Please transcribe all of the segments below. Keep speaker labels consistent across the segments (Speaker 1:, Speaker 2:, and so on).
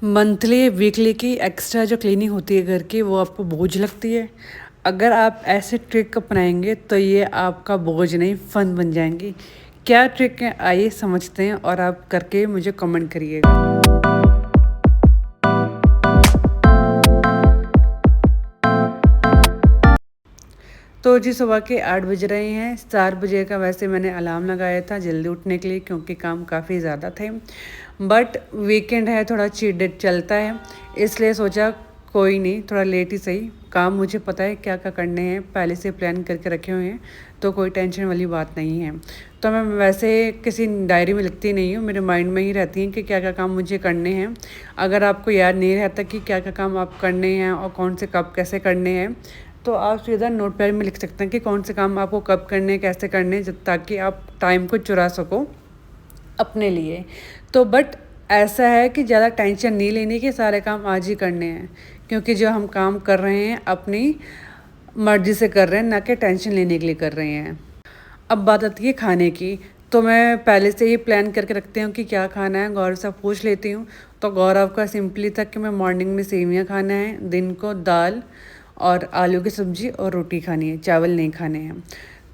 Speaker 1: Monthly weekly की extra जो cleaning होती है घर की वो आपको बोझ लगती है। अगर आप ऐसे ट्रिक अपनाएंगे तो ये आपका बोझ नहीं फन बन जाएंगी। क्या ट्रिक है आइए समझते हैं और आप करके मुझे कमेंट करिएगा। तो जी सुबह के 8 बज रहे हैं। 4 बजे का वैसे मैंने अलार्म लगाया था जल्दी उठने के लिए क्योंकि काम काफ़ी ज़्यादा थे। बट वीकेंड है, थोड़ा चीट डे चलता है, इसलिए सोचा कोई नहीं, थोड़ा लेट ही सही। काम मुझे पता है क्या क्या करने हैं, पहले से प्लान करके रखे हुए हैं, तो कोई टेंशन वाली बात नहीं है। तो मैं वैसे किसी डायरी में लिखती नहीं हूँ, मेरे माइंड में ही रहती हैं कि क्या क्या काम मुझे करने हैं। अगर आपको याद नहीं रहता कि क्या क्या काम आप करने हैं और कौन से कब कैसे करने हैं, तो आप सीधा नोट पैड में लिख सकते हैं कि कौन से काम आपको कब करने हैं, कैसे करने हैं, ताकि आप टाइम को चुरा सको अपने लिए। तो बट ऐसा है कि ज़्यादा टेंशन नहीं लेनी कि सारे काम आज ही करने हैं, क्योंकि जो हम काम कर रहे हैं अपनी मर्ज़ी से कर रहे हैं, ना कि टेंशन लेने के लिए कर रहे हैं। अब बात आती है खाने की, तो मैं पहले से ही प्लान करके रखती हूँ कि क्या खाना है, गौरव से पूछ लेती हूँ। तो गौरव का सिंपली था कि मैं मॉर्निंग में सेवियाँ खाना है, दिन को दाल और आलू की सब्ज़ी और रोटी खानी है, चावल नहीं खाने हैं।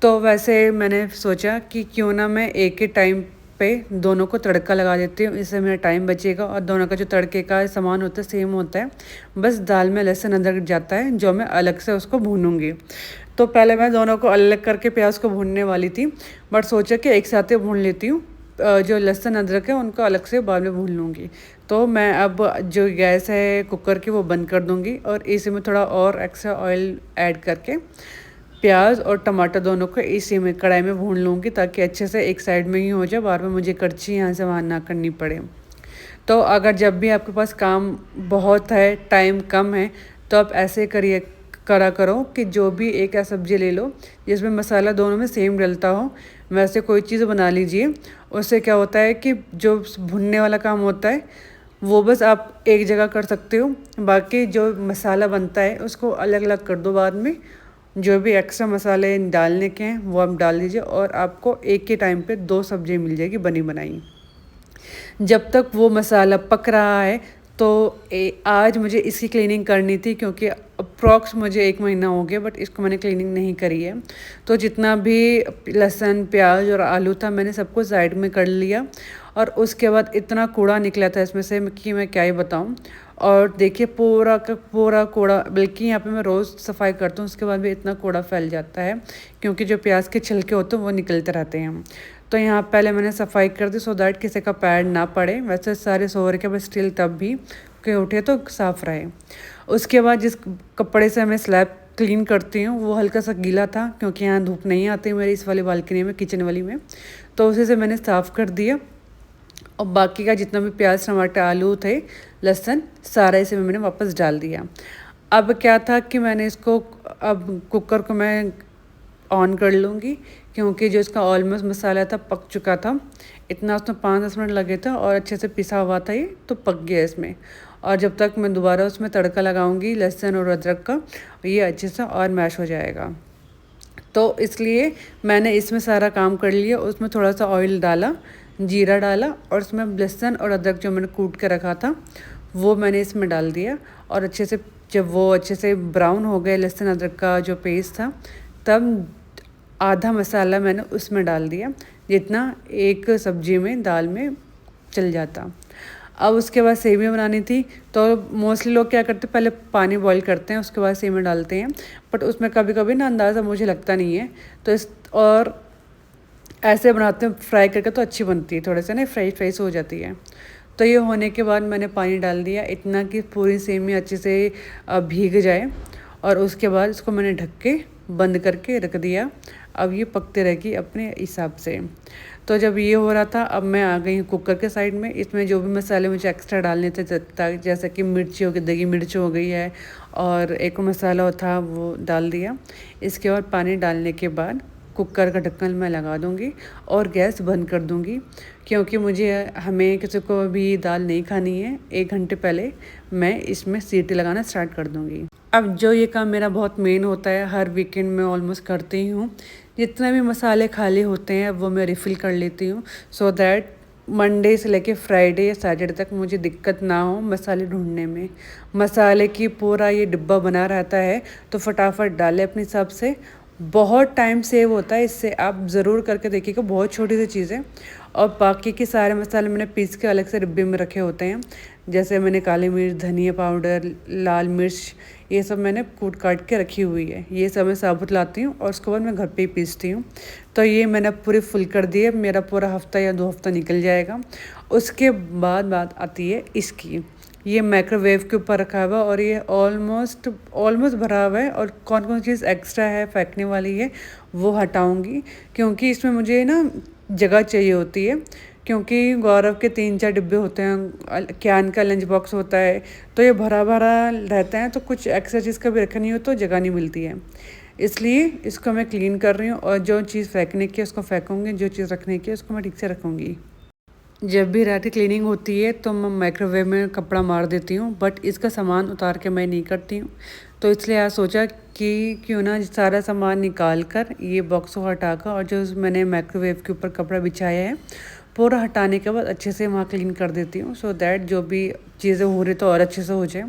Speaker 1: तो वैसे मैंने सोचा कि क्यों ना मैं एक ही टाइम पे दोनों को तड़का लगा देती हूँ, इससे मेरा टाइम बचेगा और दोनों का जो तड़के का सामान होता है सेम होता है, बस दाल में लहसुन अदरक जाता है जो मैं अलग से उसको भूनूंगी। तो पहले मैं दोनों को अलग करके प्याज को भूनने वाली थी, बट सोचा कि एक साथ ही भून लेती हूँ। जो लहसुन अदरक है उनको अलग से बाद में भून लूँगी। तो मैं अब जो गैस है कुकर की वो बंद कर दूँगी और इसी में थोड़ा और एक्स्ट्रा ऑयल ऐड करके प्याज और टमाटर दोनों को इसी में कढ़ाई में भून लूँगी, ताकि अच्छे से एक साइड में ही हो जाए, बार बार मुझे करछी यहाँ से वहाँ ना करनी पड़े। तो अगर जब भी आपके पास काम बहुत है, टाइम कम है, तो आप ऐसे करिए करा करो कि जो भी एक या सब्ज़ी ले लो जिसमें मसाला दोनों में सेम डलता हो, वैसे कोई चीज़ बना लीजिए। उससे क्या होता है कि जो भुनने वाला काम होता है वो बस आप एक जगह कर सकते हो, बाकी जो मसाला बनता है उसको अलग अलग कर दो बाद में। जो भी एक्स्ट्रा मसाले डालने के हैं वो आप डाल दीजिए और आपको एक के टाइम पे 2 सब्ज़ी मिल जाएगी बनी बनाई। जब तक वो मसाला पक रहा है, तो आज मुझे इसकी क्लीनिंग करनी थी क्योंकि अप्रॉक्स मुझे 1 महीना हो गया, बट इसको मैंने क्लीनिंग नहीं करी है। तो जितना भी लहसुन प्याज और आलू था मैंने सबको साइड में कर लिया और उसके बाद इतना कूड़ा निकला था इसमें से कि मैं क्या ही बताऊँ। और देखिए पूरा का पूरा कूड़ा, बल्कि यहाँ पे मैं रोज़ सफाई करता हूँ उसके बाद भी इतना कूड़ा फैल जाता है, क्योंकि जो प्याज के छिलके होते हैं वो निकलते रहते हैं। तो यहाँ पहले मैंने सफाई कर दी सो दैट किसी का पैर ना पड़े। वैसे सारे सो रहे के बस स्टिल तब भी के उठे तो साफ़ रहे। उसके बाद जिस कपड़े से मैं स्लैब क्लीन करती हूँ वो हल्का सा गीला था, क्योंकि यहाँ धूप नहीं आती मेरी इस वाली बालकनी में, किचन वाली में, तो उसी से मैंने साफ़ कर दिया। और बाकी का जितना भी प्याज टमाटर आलू थे लहसुन सारा इसे मैंने वापस डाल दिया। अब क्या था कि मैंने इसको, अब कुकर को मैं ऑन कर लूँगी, क्योंकि जो इसका ऑलमोस्ट मसाला था पक चुका था। इतना उसमें 5-10 मिनट लगे थे और अच्छे से पिसा हुआ था ये, तो पक गया इसमें। और जब तक मैं दोबारा उसमें तड़का लगाऊंगी लहसुन और अदरक का, ये अच्छे से और मैश हो जाएगा। तो इसलिए मैंने इसमें सारा काम कर लिया। उसमें थोड़ा सा ऑयल डाला, जीरा डाला और उसमें लहसुन और अदरक जो मैंने कूट के रखा था वो मैंने इसमें डाल दिया। और अच्छे से जब वो अच्छे से ब्राउन हो गए लहसुन अदरक का जो पेस्ट था, तब आधा मसाला मैंने उसमें डाल दिया, जितना एक सब्जी में दाल में चल जाता। अब उसके बाद सेवियाँ बनानी थी, तो मोस्टली लोग क्या करते हैं पहले पानी बॉईल करते हैं उसके बाद सेवियाँ डालते हैं, बट उसमें कभी कभी ना अंदाज़ा मुझे लगता नहीं है। तो इस और ऐसे बनाते हैं फ्राई करके तो अच्छी बनती है, थोड़े से ना फ्राई फ्राई से हो जाती है। तो ये होने के बाद मैंने पानी डाल दिया इतना कि पूरी सेवियाँ अच्छे से भीग जाए, और उसके बाद इसको मैंने ढक के बंद करके रख दिया। अब ये पकते रहेगी अपने हिसाब से। तो जब ये हो रहा था अब मैं आ गई हूँ कुकर के साइड में। इसमें जो भी मसाले मुझे एक्स्ट्रा डालने थे, जैसे कि मिर्ची हो गई, दगी मिर्च हो गई है, और एक मसाला था वो डाल दिया। इसके बाद पानी डालने के बाद कुकर का ढक्कन मैं लगा दूँगी और गैस बंद कर दूँगी, क्योंकि मुझे हमें किसी को भी दाल नहीं खानी है। 1 घंटे पहले मैं इसमें सीटी लगाना स्टार्ट कर दूँगी। अब जो ये काम मेरा बहुत मेन होता है, हर वीकेंड में ऑलमोस्ट करती हूँ, जितने भी मसाले खाली होते हैं वो मैं रिफ़िल कर लेती हूँ, सो दैट मंडे से लेके फ्राइडे या सैटरडे तक मुझे दिक्कत ना हो मसाले ढूंढने में। मसाले की पूरा ये डिब्बा बना रहता है, तो फटाफट डालें अपने हिसाब से। बहुत टाइम सेव होता है इससे, आप ज़रूर करके देखिएगा। बहुत छोटी सी चीज़ है। और बाकी के सारे मसाले मैंने पीस के अलग से डिब्बे में रखे होते हैं। जैसे मैंने काली मिर्च, धनिया पाउडर, लाल मिर्च, ये सब मैंने कूट काट के रखी हुई है। ये सब मैं साबुत लाती हूँ और उसके बाद मैं घर पे ही पीसती हूँ। तो ये मैंने पूरी फुल कर दी है, मेरा पूरा हफ्ता या 2 हफ्ता निकल जाएगा। उसके बाद बात आती है इसकी। ये माइक्रोवेव के ऊपर रखा हुआ है और ये ऑलमोस्ट ऑलमोस्ट भरा हुआ है। और कौन कौन चीज़ एक्स्ट्रा है फेंकने वाली है वो हटाऊँगी, क्योंकि इसमें मुझे ना जगह चाहिए होती है। क्योंकि गौरव के 3-4 डिब्बे होते हैं, कैन का लंच बॉक्स होता है, तो ये भरा भरा रहता है। तो कुछ एक्स्ट्रा चीज़ का भी रखनी हो तो जगह नहीं मिलती है। इसलिए इसको मैं क्लीन कर रही हूँ और जो चीज़ फेंकने की है उसको फेंकूँगी, जो चीज़ रखने की है उसको मैं ठीक से रखूँगी। जब भी रात की क्लीनिंग होती है तो मैं माइक्रोवेव में कपड़ा मार देती हूँ, बट इसका सामान उतार के मैं नहीं करती हूँ। तो इसलिए आज सोचा कि क्यों ना सारा सामान निकाल कर ये बॉक्स को हटा कर और जो मैंने माइक्रोवेव के ऊपर कपड़ा बिछाया है पूरा हटाने के बाद अच्छे से वहाँ क्लीन कर देती हूँ, सो दैट जो भी चीज़ें हो रही तो और अच्छे से हो जाए।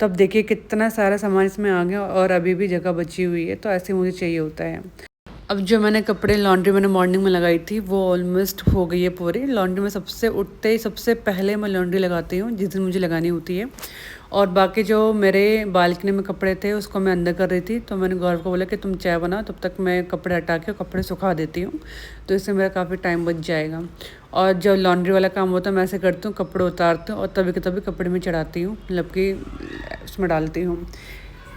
Speaker 1: तो अब देखिए कितना सारा सामान इसमें आ गया और अभी भी जगह बची हुई है, तो ऐसे मुझे चाहिए होता है। अब जो मैंने कपड़े लॉन्ड्री मैंने मॉर्निंग में लगाई थी वो ऑलमोस्ट हो गई है पूरी। लॉन्ड्री में सबसे उठते ही सबसे पहले मैं लॉन्ड्री लगाती हूँ जिस दिन मुझे लगानी होती है। और बाकी जो मेरे बालकनी में कपड़े थे उसको मैं अंदर कर रही थी, तो मैंने गौरव को बोला कि तुम चाय बनाओ, तब तक मैं कपड़े हटा के कपड़े सुखा देती हूँ, तो इससे मेरा काफ़ी टाइम बच जाएगा। और जब लॉन्ड्री वाला काम होता है मैं ऐसे करती हूँ, कपड़े उतारती हूँ और तभी के तभी कपड़े में चढ़ाती हूँ, मतलब कि उसमें डालती हूँ।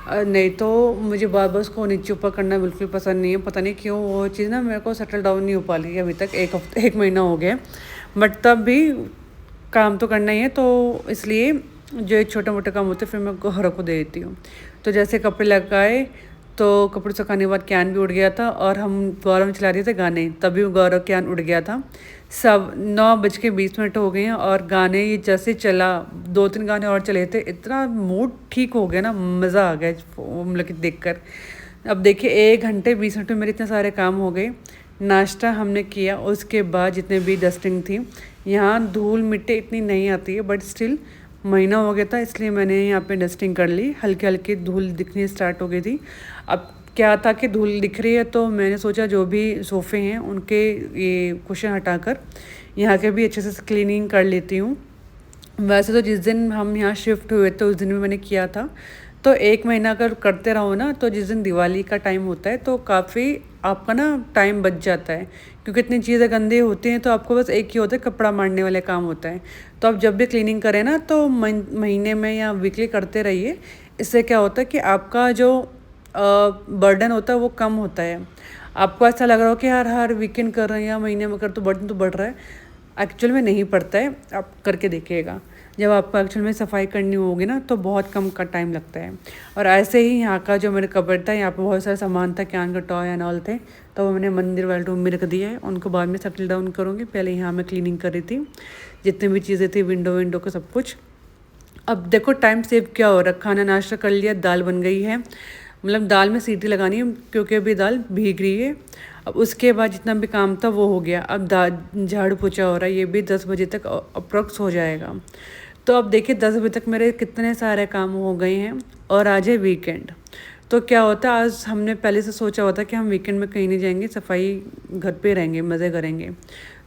Speaker 1: नहीं तो मुझे बार बार उसको नीचे ऊपर करना बिल्कुल पसंद नहीं है। पता नहीं क्यों वो चीज़ ना मेरे को सेटल डाउन नहीं हो पा रही है अभी तक। 1 महीना हो गया, बट तब भी काम तो करना ही है, तो इसलिए जो एक छोटे मोटे काम होते हैं फिर मैं गौरव को दे देती हूँ। तो जैसे कपड़े लगाए तो कपड़े सुखाने के बाद कैन भी उड़ गया था और हम गौरव में चला रहे थे गाने, तभी गौरव कैन उड़ गया था। सब 9:20 हो गए हैं और गाने ये जैसे चला, 2-3 गाने और चले थे, इतना मूड ठीक हो गया ना, मज़ा आ गया मतलब कि देख कर। अब देखिए 1 घंटे 20 मिनट में मेरे इतने सारे काम हो गए। नाश्ता हमने किया, उसके बाद जितने भी डस्टिंग थी, यहाँ धूल मिट्टी इतनी नहीं आती है बट स्टिल महीना हो गया था इसलिए मैंने यहाँ पे डस्टिंग कर ली। हल्की हल्की धूल दिखनी स्टार्ट हो गई थी। अब क्या था कि धूल दिख रही है तो मैंने सोचा जो भी सोफ़े हैं उनके ये कुशन हटाकर यहाँ के भी अच्छे से क्लीनिंग कर लेती हूँ। वैसे तो जिस दिन हम यहाँ शिफ्ट हुए थे उस दिन भी मैंने किया था। तो 1 महीना अगर करते रहो ना तो जिस दिन दिवाली का टाइम होता है तो काफ़ी आपका ना टाइम बच जाता है, क्योंकि इतनी चीज़ें गंदी होती हैं तो आपको बस एक ही होता है, कपड़ा मारने वाले काम होता है। तो आप जब भी क्लीनिंग करें ना तो महीने में या वीकली करते रहिए। इससे क्या होता है कि आपका जो बर्डन होता है वो कम होता है। आपको ऐसा लग रहा हो कि यार हर वीकेंड कर रहे हैं या महीने में कर तो बर्डन तो बढ़ रहा है, एक्चुअल में नहीं पड़ता है। आप करके देखिएगा, जब आपको एक्चुअल में सफाई करनी होगी ना तो बहुत कम का टाइम लगता है। और ऐसे ही यहाँ का जो मेरे कबर्ड था, यहाँ पे बहुत सारा सामान था, कैन का टॉय एंड ऑल थे, तो वो मैंने मंदिर वाले रूम में रख दिया है। उनको बाद में सेटल डाउन करूँगी, पहले यहाँ मैं क्लीनिंग कर रही थी जितनी भी चीज़ें थी, विंडो का सब कुछ। अब देखो टाइम सेव क्या हो रहा है, खाना नाश्ता कर लिया, दाल बन गई है, मतलब दाल में सीटी लगानी है क्योंकि अभी दाल भीग रही है। अब उसके बाद जितना भी काम था वो हो गया। अब झाड़ू पोछा हो रहा है, ये भी 10 बजे तक अप्रॉक्स हो जाएगा। तो अब देखिए 10 बजे तक मेरे कितने सारे काम हो गए हैं और आज है वीकेंड। तो क्या होता है, आज हमने पहले से सोचा होता कि हम वीकेंड में कहीं नहीं जाएंगे, सफाई घर पे रहेंगे, मज़े करेंगे।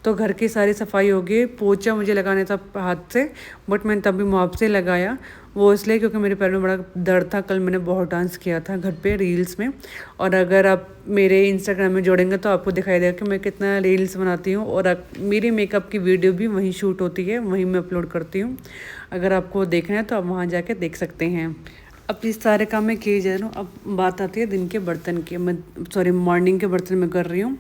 Speaker 1: तो घर की सारी सफाई हो गई। पोछा मुझे लगाना था हाथ से, बट मैंने तभी मुआवजे से लगाया, वो इसलिए क्योंकि मेरे पैर में बड़ा दर्द था। कल मैंने बहुत डांस किया था घर पे रील्स में, और अगर आप मेरे इंस्टाग्राम में जोड़ेंगे तो आपको दिखाई देगा कि मैं कितना रील्स बनाती हूँ। और मेरी मेकअप की वीडियो भी वहीं शूट होती है, वहीं मैं अपलोड करती हूँ। अगर आपको देखना है तो आप वहाँ जाके देख सकते हैं। अब इस सारे काम मैं किए जा रहा हूँ। अब बात आती है दिन के बर्तन की, मैं सॉरी मॉर्निंग के बर्तन में कर रही हूँ।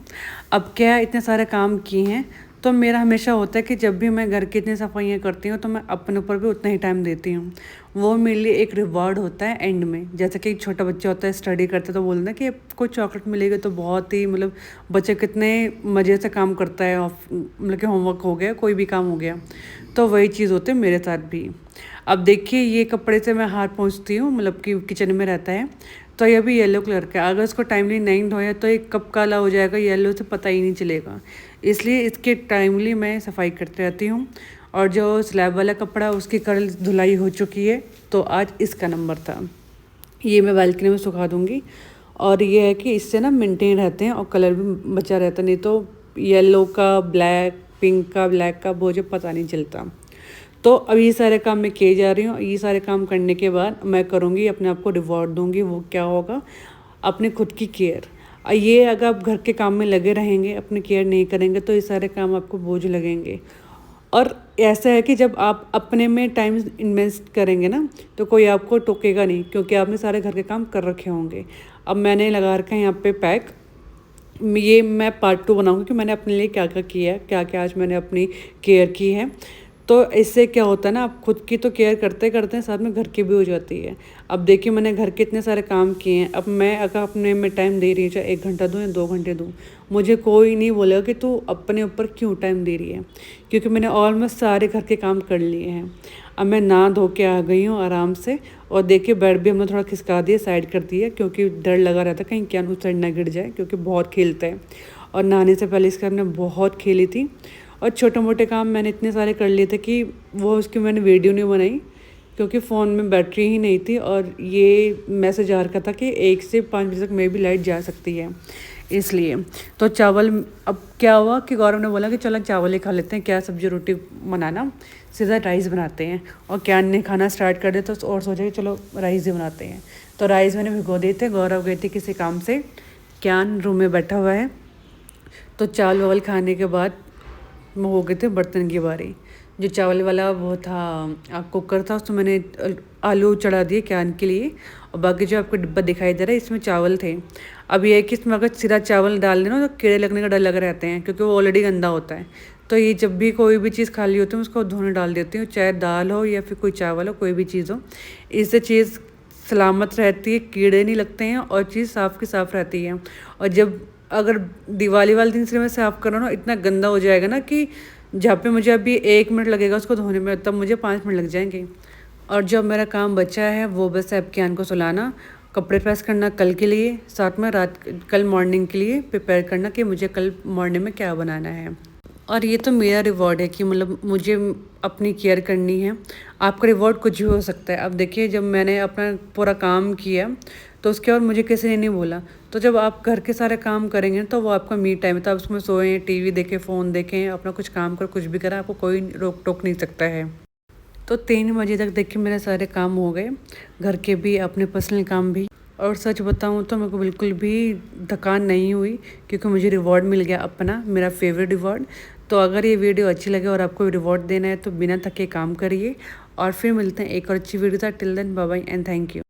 Speaker 1: अब क्या इतने सारे काम किए हैं तो मेरा हमेशा होता है कि जब भी मैं घर की इतनी सफाइयाँ करती हूँ तो मैं अपने ऊपर भी उतना ही टाइम देती हूँ। वो मेरे लिए एक रिवॉर्ड होता है एंड में। जैसे कि एक छोटा बच्चा होता है, स्टडी करता है तो बोलता है कि कोई चॉकलेट मिलेगी तो बहुत ही, मतलब बच्चे कितने मज़े से काम करता है, मतलब कि होमवर्क हो गया, कोई भी काम हो गया, तो वही चीज़ होती है मेरे साथ भी। अब देखिए ये कपड़े से मैं हाथ पोंछती हूँ, मतलब कि किचन में रहता है, तो ये भी येलो कलर का है। अगर इसको टाइमली नहीं धोया तो ये कब काला हो जाएगा, येलो से पता ही नहीं चलेगा। इसलिए इसके टाइमली मैं सफाई करती रहती हूँ। और जो स्लैब वाला कपड़ा उसकी कल धुलाई हो चुकी है, तो आज इसका नंबर था। ये मैं बालकनी में सुखा दूँगी। और ये है कि इससे ना मेंटेन रहते हैं और कलर भी बचा रहता, नहीं तो येलो का ब्लैक, पिंक का ब्लैक का मुझे पता नहीं चलता। तो अब ये सारे काम मैं किए जा रही हूँ। ये सारे काम करने के बाद मैं करूँगी, अपने आप को रिवॉर्ड दूँगी। वो क्या होगा, अपने खुद की केयर। ये अगर आप घर के काम में लगे रहेंगे, अपनी केयर नहीं करेंगे, तो ये सारे काम आपको बोझ लगेंगे। और ऐसा है कि जब आप अपने में टाइम इन्वेस्ट करेंगे ना, तो कोई आपको टोकेगा नहीं, क्योंकि आपने सारे घर के काम कर रखे होंगे। अब मैंने लगा रखा है यहाँ पे पैक। ये मैं पार्ट 2 बनाऊँगी कि मैंने अपने लिए क्या क्या किया है, क्या क्या आज मैंने अपनी केयर की है। तो इससे क्या होता है ना, आप खुद की तो केयर करते करते हैं, साथ में घर की भी हो जाती है। अब देखिए मैंने घर के इतने सारे काम किए हैं। अब मैं अगर अपने में टाइम दे रही हूँ, चाहे 1 घंटा दूँ या 2 घंटे दूँ, मुझे कोई नहीं बोलेगा कि तू अपने ऊपर क्यों टाइम दे रही है, क्योंकि मैंने ऑलमोस्ट सारे घर के काम कर लिए हैं। अब मैं नहा धो के आ गई हूँ आराम से। और देखिए बेड भी हमने थोड़ा खिसका दिया, साइड कर दिया, क्योंकि डर लगा रहता कहीं क्या उस साइड ना गिर जाए, क्योंकि बहुत खेलता है। और नहाने से पहले इसका हमने बहुत खेली थी। और छोटे मोटे काम मैंने इतने सारे कर लिए थे कि वो उसकी मैंने वीडियो नहीं बनाई, क्योंकि फ़ोन में बैटरी ही नहीं थी। और ये मैसेज आ रखा था कि 1 से 5 बजे तक मे भी लाइट जा सकती है, इसलिए। तो चावल, अब क्या हुआ कि गौरव ने बोला कि चलो चावल ही खा लेते हैं, क्या सब्जी रोटी बनाना, सीधा राइस बनाते हैं। और क्यान ने खाना स्टार्ट कर दिया, तो और सोचा कि चलो राइस ही बनाते हैं। तो राइस मैंने भिगो दिए थे। गौरव गए थे किसी काम से, क्यान रूम में बैठा हुआ है। तो चावल वावल खाने के बाद हो गए थे बर्तन की बारी। जो चावल वाला वो था कुकर था, उसमें मैंने आलू चढ़ा दिए क्यान के लिए। और बाकी जो आपको डिब्बा दिखाई दे रहा है, इसमें चावल थे। अब ये है कि इसमें अगर सीधा चावल डाल देना तो कीड़े लगने का डर लग रहते हैं, क्योंकि वो ऑलरेडी गंदा होता है। तो ये जब भी कोई भी चीज़ खाली होती है, उसको धोने डाल देती हूँ, चाहे दाल हो या फिर कोई चावल हो, कोई भी चीज़ हो। इससे चीज़ सलामत रहती है, कीड़े नहीं लगते हैं और चीज़ साफ़ की साफ़ रहती है। और जब अगर दिवाली वाले दिन से मैं साफ़ करूँ ना, इतना गंदा हो जाएगा ना कि जहाँ पे मुझे अभी 1 मिनट लगेगा उसको धोने में, तब मुझे 5 मिनट लग जाएंगे। और जो मेरा काम बचा है वो बस है क्यान को सुलाना, कपड़े प्रेस करना कल के लिए, साथ में कल मॉर्निंग के लिए प्रिपेयर करना कि मुझे कल मॉर्निंग में क्या बनाना है। और ये तो मेरा रिवॉर्ड है कि मतलब मुझे अपनी केयर करनी है। आपका रिवॉर्ड कुछ भी हो सकता है। अब देखिए जब मैंने अपना पूरा काम किया, तो उसके बाद मुझे किसी ने नहीं बोला। तो जब आप घर के सारे काम करेंगे तो वो आपका मी टाइम है, तो आप उसमें सोएं, टीवी देखें, फ़ोन देखें, अपना कुछ काम करो, कुछ भी करें, आपको कोई रोक टोक नहीं सकता है। तो 3 बजे तक देखिए मेरे सारे काम हो गए, घर के भी, अपने पर्सनल काम भी। और सच बताऊं तो मेरे को बिल्कुल भी थकान नहीं हुई, क्योंकि मुझे रिवॉर्ड मिल गया अपना, मेरा फेवरेट रिवॉर्ड। तो अगर ये वीडियो अच्छी लगे और आपको रिवॉर्ड देना है तो बिना थके काम करिए। और फिर मिलते हैं एक और अच्छी वीडियो था। Till then bye bye and thank you.